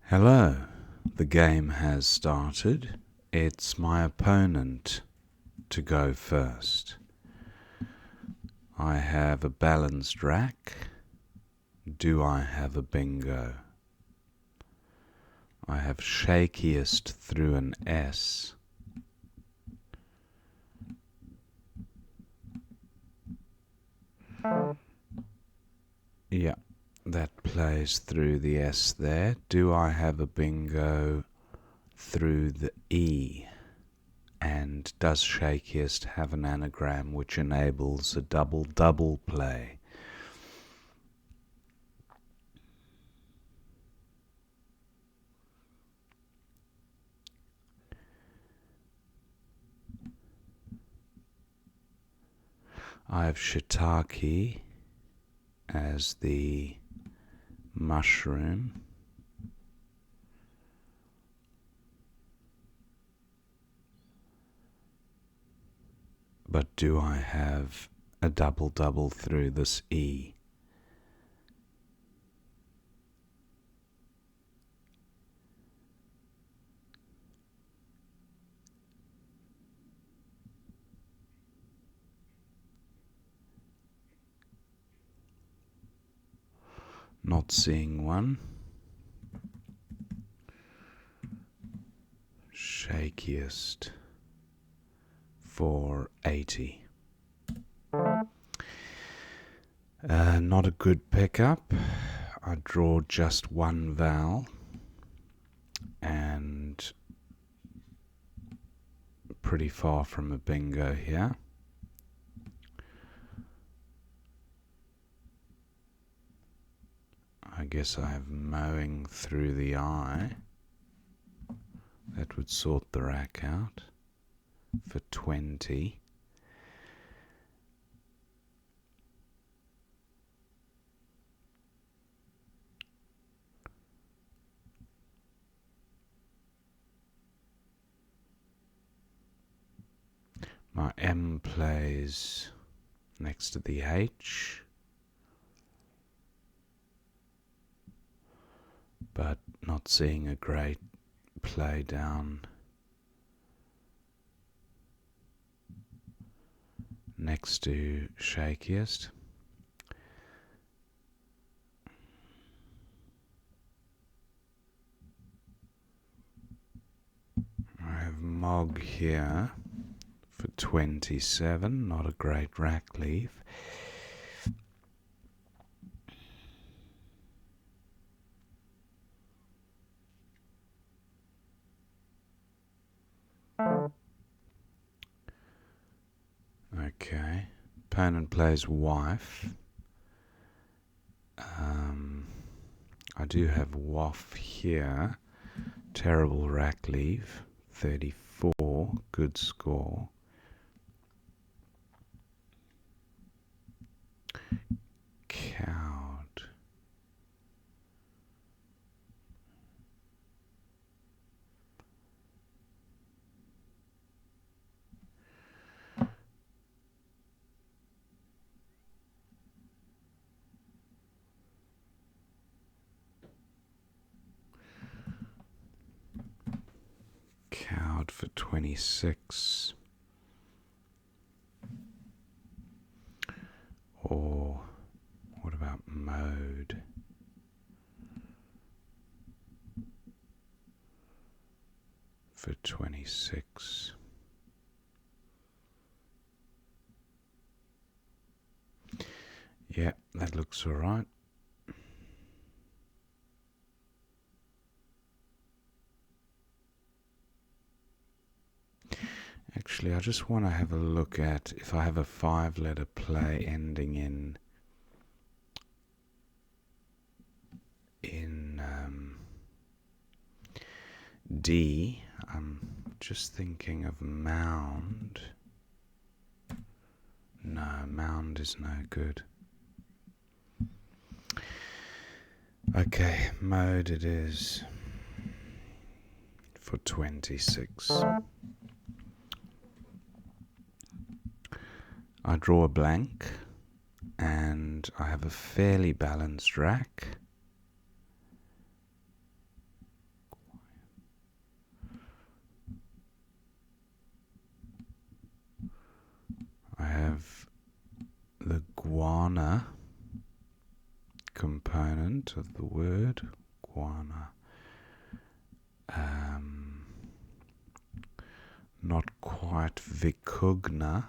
Hello, the game has started. It's my opponent to go first. I have a balanced rack. Do I have a bingo? I have shakiest through an S. Yeah, that plays through the S there. Do I have a bingo through the E? And does shakiest have an anagram which enables a double-double play? I have shiitake as the mushroom. But do I have a double-double through this E? Not seeing one. Shakiest for 80. Not a good pickup. I draw just one vowel and pretty far from a bingo here. I guess I have mowing through the eye. That would sort the rack out for 20. My M plays next to the H, but not seeing a great play down next to shakiest. I have Mog here for 27, not a great rack leave. Okay, opponent plays wife. I do have waff here. Terrible rack leave. 34, good score. Cowed. Cowed for 26. Or what about mode? For 26. Yeah, that looks alright. Actually, I just want to have a look at if I have a 5-letter play ending in D. I'm just thinking of mound. No, mound is no good. Okay, mode it is for 26. I draw a blank and I have a fairly balanced rack. guana component of the word. Guana. Not quite vicugna.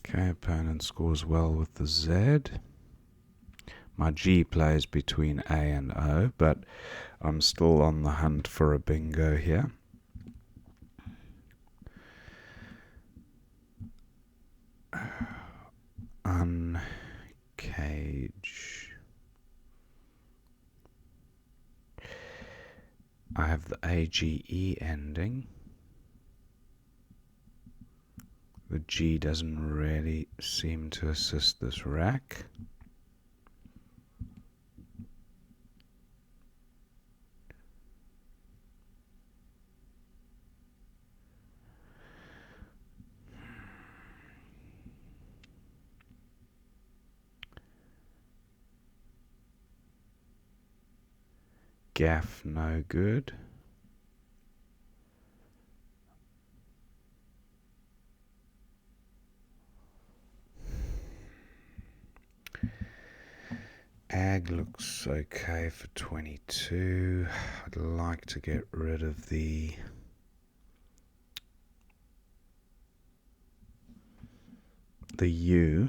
Okay, opponent scores well with the Z. My G plays between A and O, but I'm still on the hunt for a bingo here. Uncage. I have the AGE ending. The G doesn't really seem to assist this rack. Gaff, no good. Ag looks okay for 22. I'd like to get rid of the U.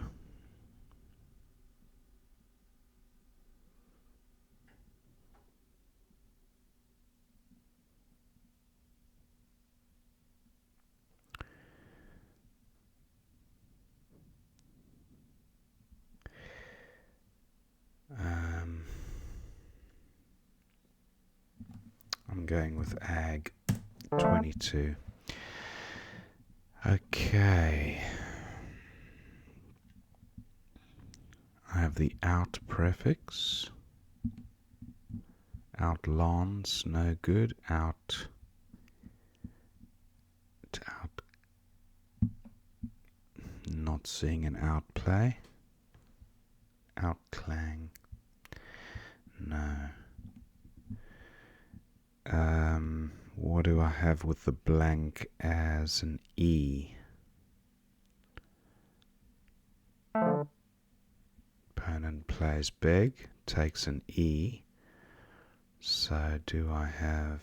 I'm going with Ag 22. Okay. I have the out prefix. Outlawns, no good. Out. Not seeing an outplay. Outclang. No. What do I have with the blank as an E? Opponent plays big, takes an E. So do I have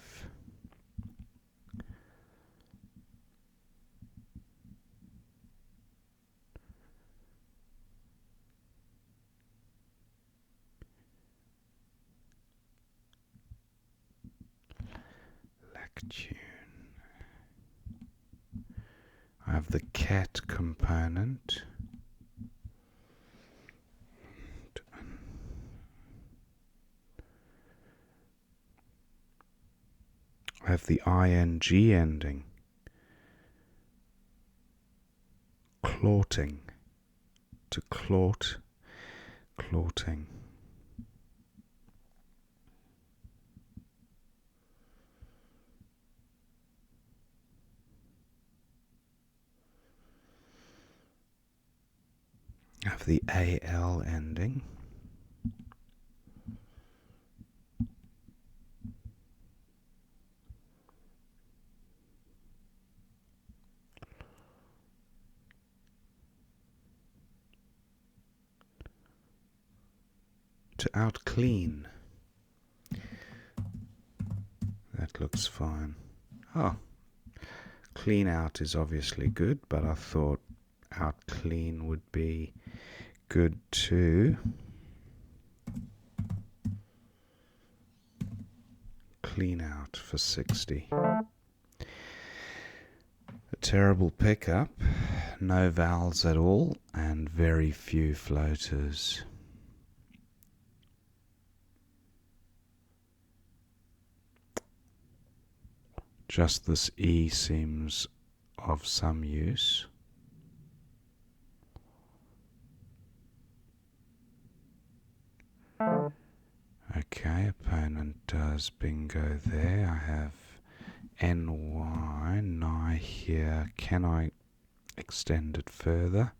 Lactune? I have the cat component. I have the ing ending. Clotting. To clot. Clotting. I have the AL ending. To out clean. That looks fine. Oh, clean out is obviously good, but I thought out clean would be good too. Clean out for 60. A terrible pickup. No vowels at all and very few floaters. Just this E seems of some use. Okay, opponent does bingo there. I have NY, here. Can I extend it further.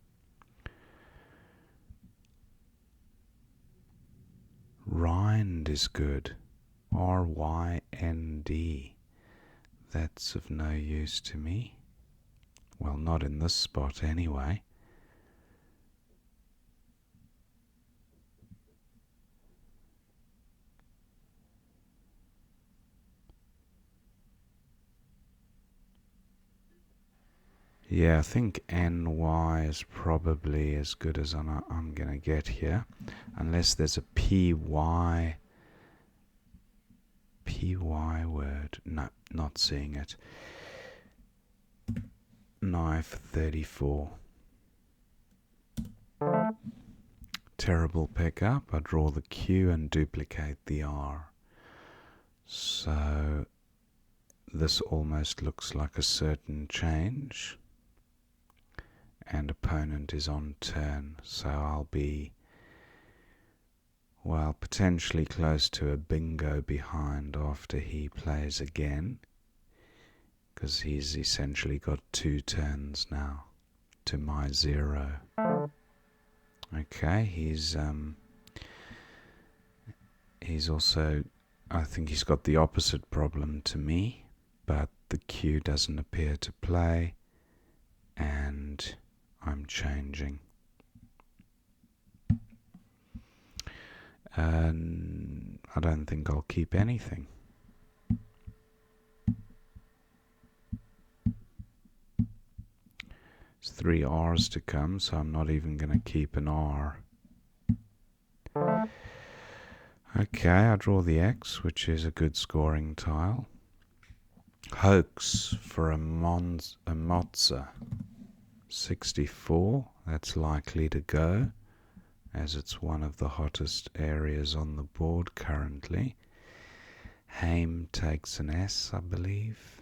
Rind is good. R-Y-N-D. That's of no use to me. Well, not in this spot anyway. Yeah, I think NY is probably as good as I'm going to get here. Unless there's a PY word. No, not seeing it. Knife 34. Terrible pickup. I draw the Q and duplicate the R. So this almost looks like a certain change. And opponent is on turn, so I'll be, well, potentially close to a bingo behind after he plays again, because he's essentially got 2 turns now to my 0. Okay, he's also, I think he's got the opposite problem to me, but the Q doesn't appear to play, and I'm changing. And I don't think I'll keep anything. There's 3 R's to come, so I'm not even going to keep an R. Okay, I draw the X, which is a good scoring tile. Hoax for a Mozza. 64, that's likely to go, as it's one of the hottest areas on the board currently. Haim takes an S, I believe.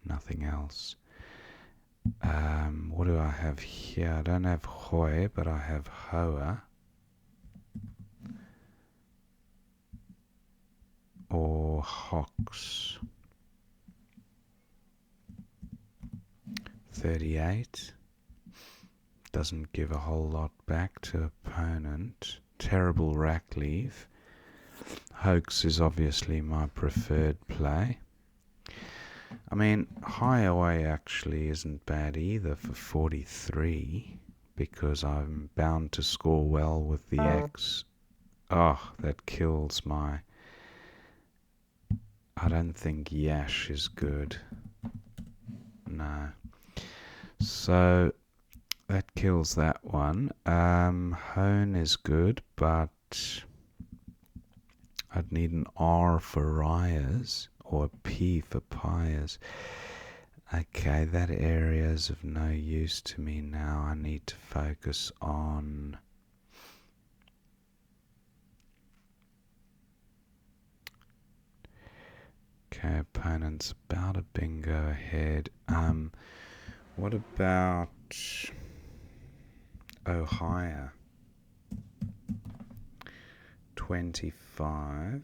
Nothing else. What do I have here? I don't have Hoy, but I have Hoa. Or Hox. 38. Doesn't give a whole lot back to opponent. Terrible rack leave. Hoax is obviously my preferred play. I mean, high away actually isn't bad either for 43, because I'm bound to score well with the X. Oh, that kills my... I don't think Yash is good. No. So that kills that one. Hone is good, but I'd need an R for Ryers or a P for Pyres. Okay, that area is of no use to me now. I need to focus on... Okay, opponent's about a bingo ahead. What about Ohio? 25.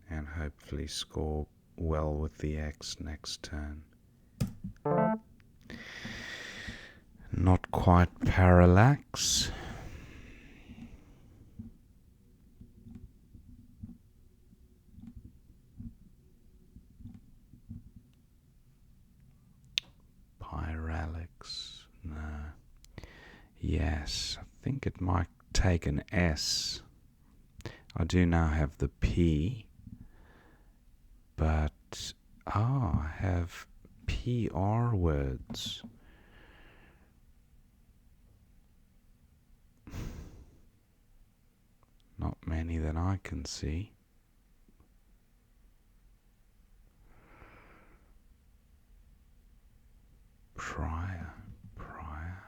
And hopefully score well with the X next turn. Not quite parallax. Parallax. No. Yes, I think it might take an S. I do now have the P, but I have PR words. Not many that I can see. Prior, prial.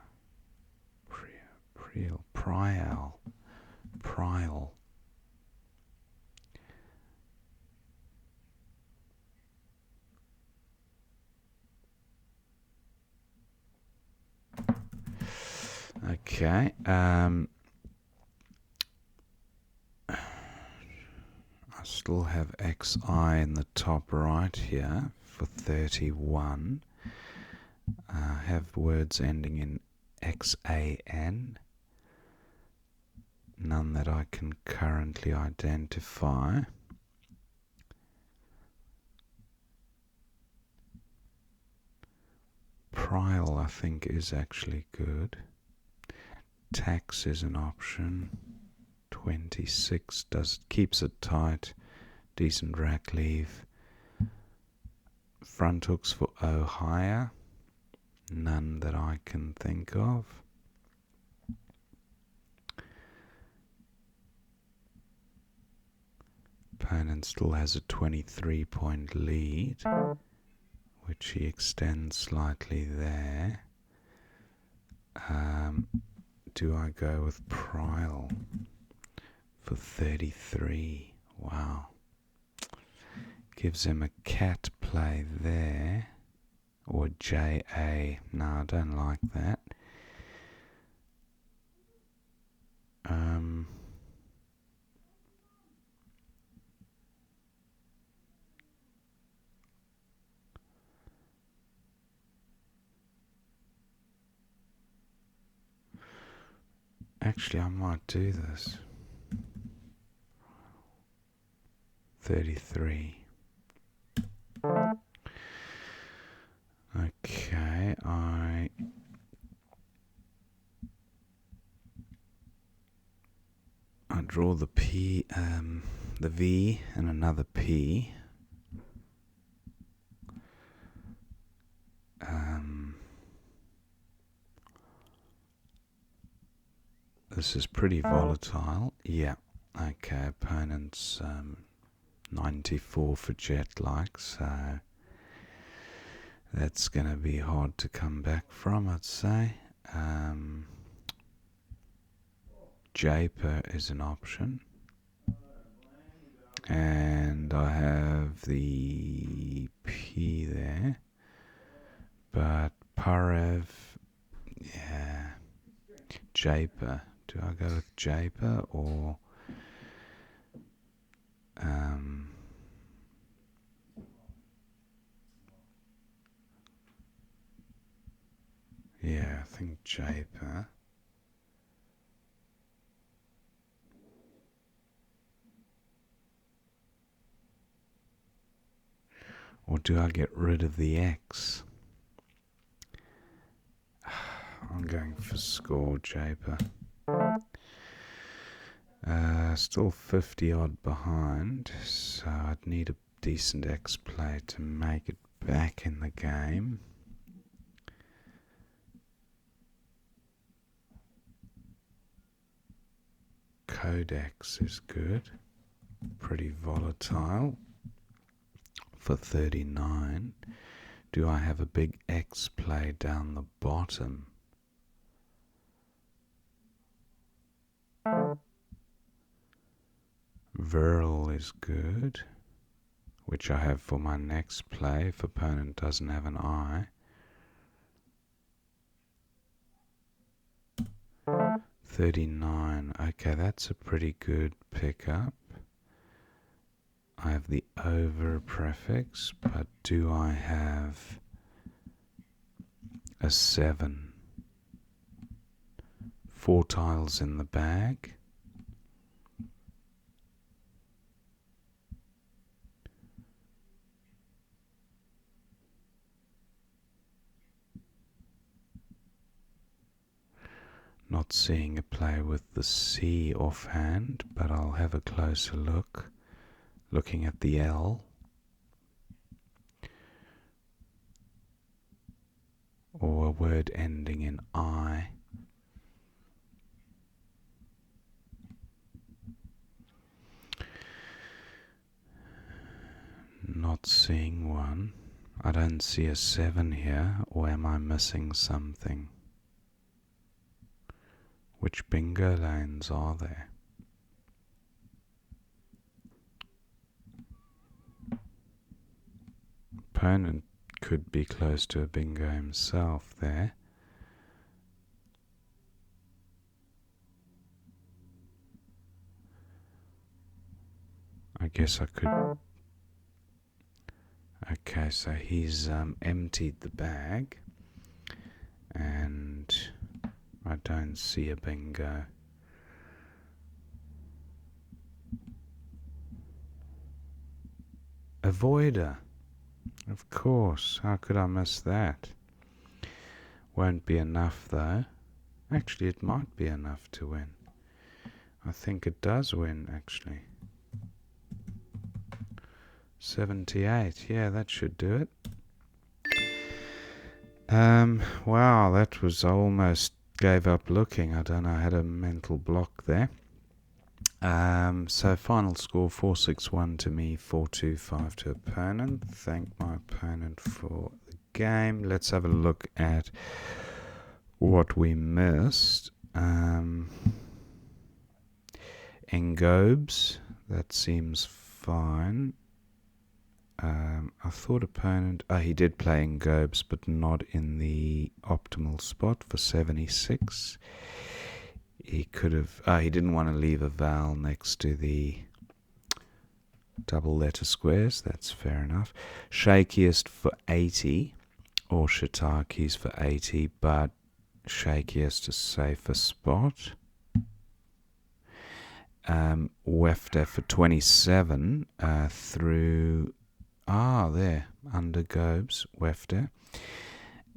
Okay, I still have XI in the top right here for 31. Have words ending in XAN. None that I can currently identify. Prial, I think, is actually good. Tax is an option. 26 keeps it tight. Decent rack leave. Front hooks for O higher. None that I can think of. Opponent still has a 23-point lead, which he extends slightly there. Do I go with Prial for 33? Wow. Gives him a cat play there. Or JA. No, I don't like that. Actually, I might do this. 33. Okay, I draw the P, the V, and another P. This is pretty volatile. Yeah. Okay, opponent's 94 for jet-like, so that's going to be hard to come back from, I'd say. Japer is an option. And I have the P there. But Parev, yeah. Japer. Do I go with Japer or yeah, I think Japer. Or do I get rid of the X? I'm going for score Japer. Still 50 odd behind, so I'd need a decent X play to make it back in the game. Codex is good, pretty volatile for 39. Do I have a big X play down the bottom? Viral is good, which I have for my next play if opponent doesn't have an eye. 39. Okay, that's a pretty good pickup. I have the over prefix, but do I have a 7? 4 tiles in the bag. Not seeing a play with the C offhand, but I'll have a closer look. Looking at the L. Or a word ending in I. Not seeing one. I don't see a 7 here, or am I missing something? Which bingo lanes are there? Opponent could be close to a bingo himself there. I guess I could... Okay, so he's emptied the bag, and I don't see a bingo. Avoider. Of course, how could I miss that? Won't be enough though. Actually, it might be enough to win. I think it does win, actually. 78, yeah, that should do it. Wow, that was, I almost gave up looking. I don't know, I had a mental block there. So final score 461 to me, 425 to opponent. Thank my opponent for the game. Let's have a look at what we missed. Engobes, that seems fine. I thought opponent, he did play Engobes, but not in the optimal spot for 76. He could have, he didn't want to leave a vowel next to the double letter squares. That's fair enough. Shakiest for 80, or shiitakes for 80, but shakiest is safer spot. Wefter for 27 through, there, under Gobes, Wefter,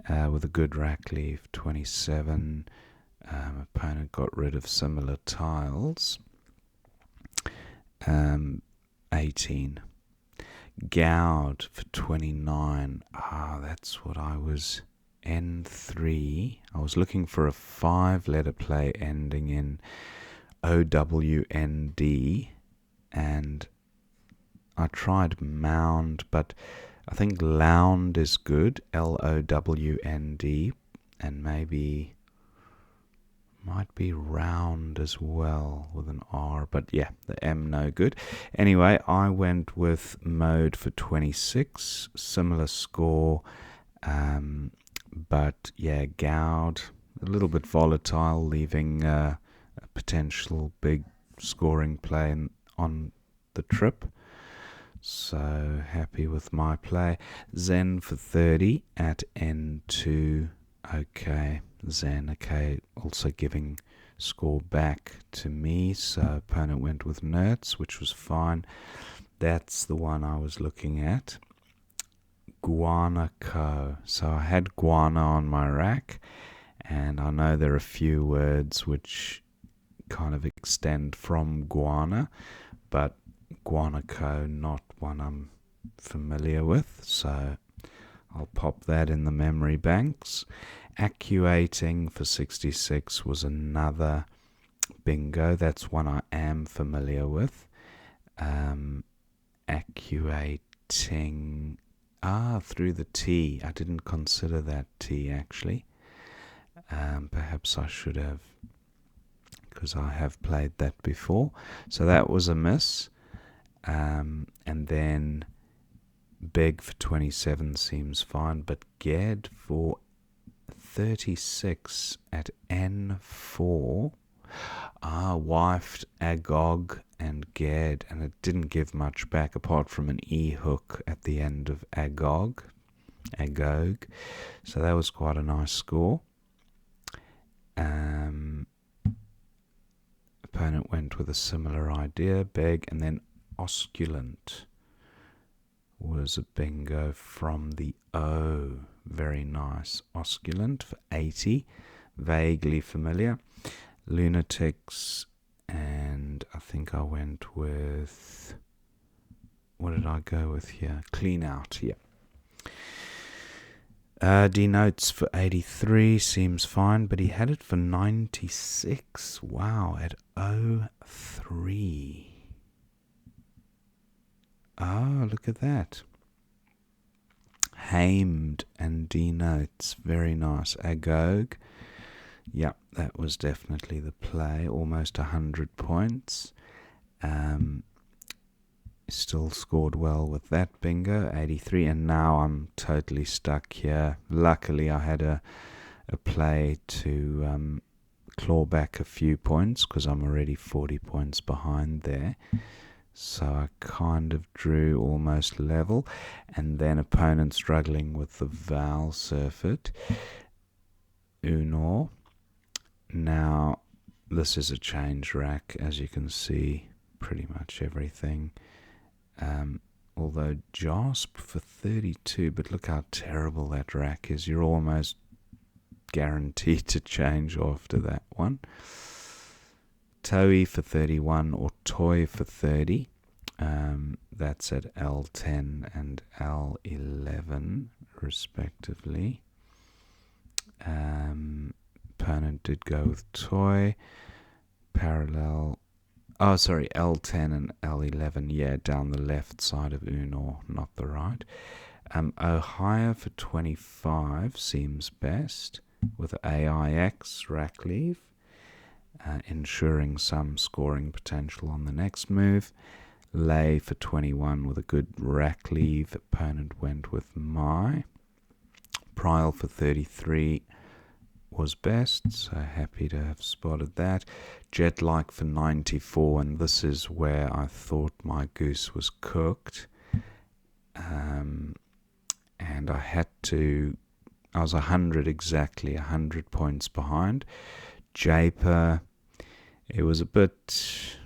with a good rack leave, 27. Opponent got rid of similar tiles. 18. Gowd for 29. That's what I was. N3. I was looking for a 5-letter play ending in OWND, and I tried mound, but I think lound is good, LOWND, and maybe might be round as well with an R, but yeah, the M no good. Anyway, I went with mode for 26, similar score, but yeah, Gowd, a little bit volatile, leaving a potential big scoring play on the trip. So happy with my play. Zen for 30 at N2. Okay, Zen, okay, also giving score back to me. So opponent went with Nerds, which was fine. That's the one I was looking at. Guanaco. So I had guana on my rack, and I know there are a few words which kind of extend from guana, but Guanaco, not one I'm familiar with, so I'll pop that in the memory banks. Actuating for 66 was another bingo. That's one I am familiar with. Actuating, through the T. I didn't consider that T actually. Perhaps I should have, because I have played that before. So that was a miss. And then Beg for 27 seems fine, but Ged for 36 at N4. Wifed Agog and Ged, and it didn't give much back apart from an E hook at the end of Agog. So that was quite a nice score. Opponent went with a similar idea, Beg, and then Osculant was a bingo from the O. Very nice. Osculant for 80. Vaguely familiar. Lunatics, and I think I went with, what did I go with here? Clean Out, yeah. Denotes for 83 seems fine, but he had it for 96. Wow, at 03. Look at that. Hamed and denotes, very nice. Agog, yep, that was definitely the play. Almost 100 points. Still scored well with that bingo, 83, and now I'm totally stuck here. Luckily I had a play to claw back a few points, because I'm already 40 points behind there. So I kind of drew almost level, and then opponent struggling with the vowel surfeit. Unor. Now, this is a change rack, as you can see, pretty much everything. Although JASP for 32, but look how terrible that rack is. You're almost guaranteed to change after that one. Toi for 31 or Toy for 30. That's at L10 and L11 respectively. Opponent did go with Toy. Parallel. Oh, sorry, L10 and L11. Yeah, down the left side of Unor, not the right. Ohio for 25 seems best with AIX rack leave, ensuring some scoring potential on the next move. Lay for 21 with a good rack leave. Opponent went with my. Prile for 33 was best, so happy to have spotted that. Jet-like for 94, and this is where I thought my goose was cooked. And I was 100 exactly, 100 points behind. Japer, it was a bit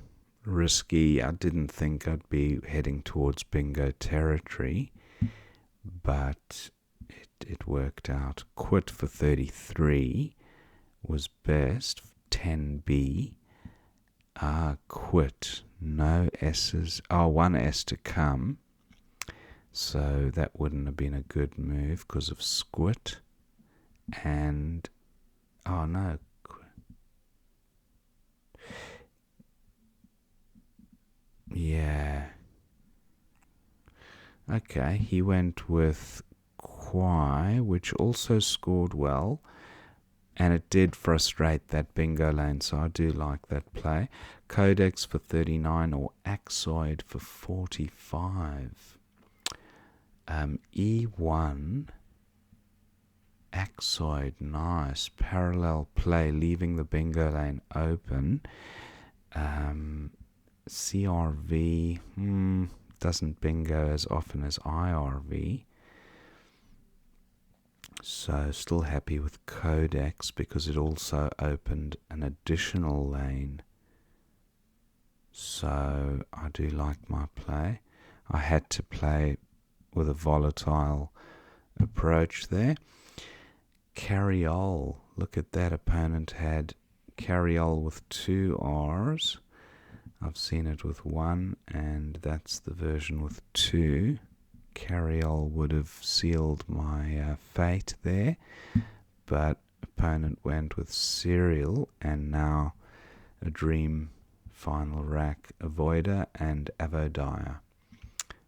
risky. I didn't think I'd be heading towards bingo territory, but it worked out. Quit for 33 was best. 10B. Quit. No S's. One S to come. So that wouldn't have been a good move because of squit. And no. Yeah. Okay, he went with Quai, which also scored well, and it did frustrate that bingo lane, so I do like that play. Codex for 39 or Axoid for 45. E1, Axoid, nice. Parallel play, leaving the bingo lane open. CRV, doesn't bingo as often as IRV. So still happy with Codex because it also opened an additional lane. So I do like my play. I had to play with a volatile approach there. Carriole, look at that. Opponent had Carriole with 2 R's. I've seen it with 1, and that's the version with 2. Carriole would have sealed my fate there, but opponent went with Serial, and now a dream final rack Avoider and Avodire,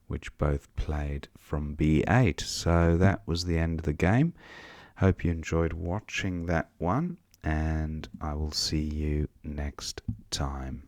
which both played from B8. So that was the end of the game. Hope you enjoyed watching that one, and I will see you next time.